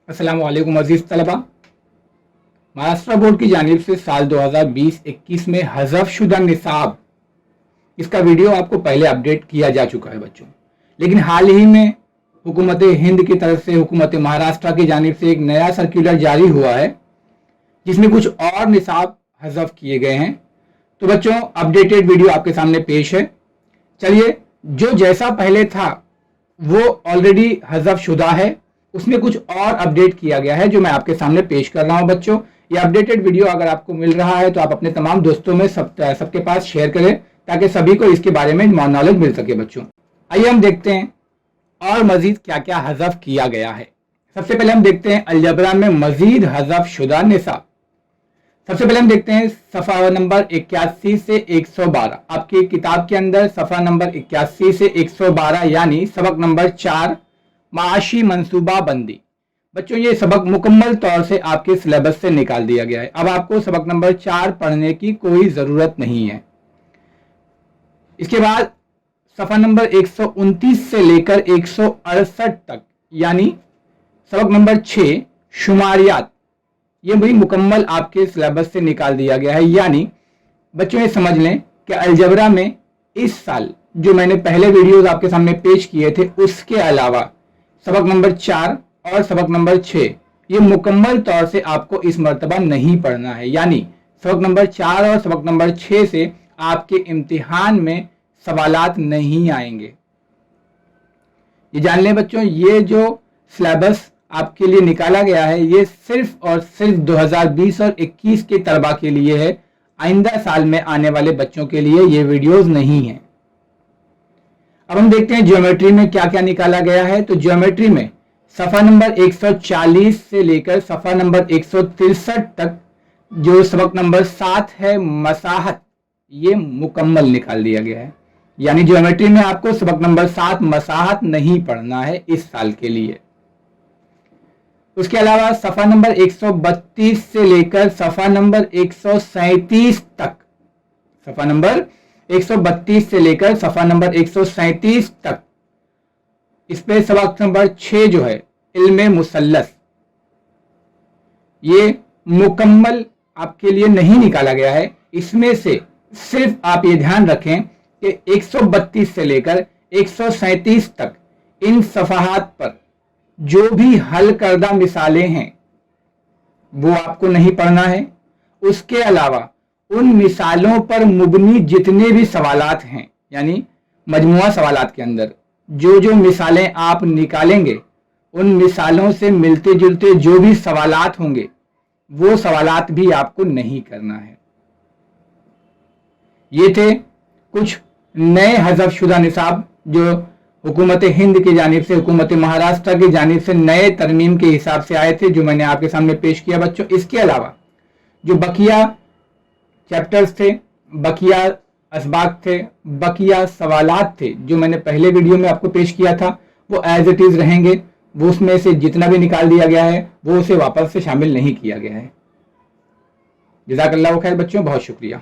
अस्सलाम वालेकुम अजीज तलबा। महाराष्ट्र बोर्ड की जानिब से साल 2020-21 में हज़फ शुदा निसाब इसका वीडियो आपको पहले अपडेट किया जा चुका है बच्चों, लेकिन हाल ही में हुकूमत हिंद की तरफ से हुकूमत महाराष्ट्र की जानिब से एक नया सर्कुलर जारी हुआ है जिसमें कुछ और निसाब हज़फ किए गए हैं। तो बच्चों अपडेटेड वीडियो आपके सामने पेश है। चलिए, जो जैसा पहले था वो ऑलरेडी हज़फ शुदा है, उसमें कुछ और अपडेट किया गया है जो मैं आपके सामने पेश कर रहा हूं। बच्चों, ये अपडेटेड वीडियो अगर आपको मिल रहा है तो आप अपने तमाम दोस्तों में सबके पास शेयर करें ताकि सभी को इसके बारे में नॉलेज मिल सके। बच्चों, आइए हम देखते हैं और मजीद क्या क्या हज़फ किया गया है। सबसे पहले हम देखते हैं अलजबरा में मजीद हज़फ शुदा निसाब। सबसे पहले हम देखते हैं सफ़ा नंबर 81 से 112। आपकी किताब के अंदर सफ़ा नंबर 81 से 112 यानी सबक नंबर 4 माशी मंसूबा बंदी। बच्चों, ये सबक मुकम्मल तौर से आपके सिलेबस से निकाल दिया गया है। अब आपको सबक नंबर 4 पढ़ने की कोई ज़रूरत नहीं है। इसके बाद सफ़ा नंबर 129 से लेकर 168 तक यानी सबक नंबर 6 शुमारियात, ये भी मुकम्मल आपके सिलेबस से निकाल दिया गया है। यानी बच्चों ये समझ लें कि अलजबरा में इस साल जो मैंने पहले वीडियोस आपके सामने पेश किए थे उसके अलावा सबक नंबर 4 और सबक नंबर 6 ये मुकम्मल तौर से आपको इस मर्तबा नहीं पढ़ना है। यानी सबक नंबर 4 और सबक नंबर 6 से आपके इम्तिहान में सवालात नहीं आएंगे। ये जान लें बच्चों, ये जो सिलेबस आपके लिए निकाला गया है ये सिर्फ और सिर्फ 2020 और 21 के तलबा के लिए है। आइंदा साल में आने वाले बच्चों के लिए ये वीडियोस नहीं है। अब हम देखते हैं ज्योमेट्री में क्या क्या निकाला गया है। तो ज्योमेट्री में सफ़ा नंबर 140 से लेकर सफ़ा नंबर 163 तक जो सबक नंबर 7 है मसाहत, ये मुकम्मल निकाल दिया गया है। यानी ज्योमेट्री में आपको सबक नंबर 7 मसाहत नहीं पढ़ना है इस साल के लिए। उसके अलावा सफ़ा नंबर 132 से लेकर सफ़ा नंबर 137 तक, सफ़ा नंबर 132 से लेकर सफ़ा नंबर 137 तक, इस पे सबक नंबर 6 जो है इल्मे मुसल्लस, ये मुकम्मल आपके लिए नहीं निकाला गया है। इसमें से सिर्फ आप ये ध्यान रखें कि 132 से लेकर 137 तक इन सफ़हात पर जो भी हल करदा मिसालें हैं वो आपको नहीं पढ़ना है। उसके अलावा उन मिसालों पर मुबनी जितने भी सवालात हैं, यानी मजमुआ सवालात के अंदर जो जो मिसालें आप निकालेंगे उन मिसालों से मिलते जुलते जो भी सवालात होंगे वो सवालात भी आपको नहीं करना है। ये थे कुछ नए हज़फ शुदा निसाब जो हुकूमत हिंद की जानिब से, हुकूमत महाराष्ट्र की जानिब से नए तरमीम के हिसाब से आए थे जो मैंने आपके सामने पेश किया बच्चों। इसके अलावा जो बकिया चैप्टर्स थे, बकिया असबाक थे, बकिया सवालात थे जो मैंने पहले वीडियो में आपको पेश किया था वो एज इट इज़ रहेंगे। वो उसमें से जितना भी निकाल दिया गया है वो उसे वापस से शामिल नहीं किया गया है। जज़ाकल्लाहु खैर बच्चों, बहुत शुक्रिया।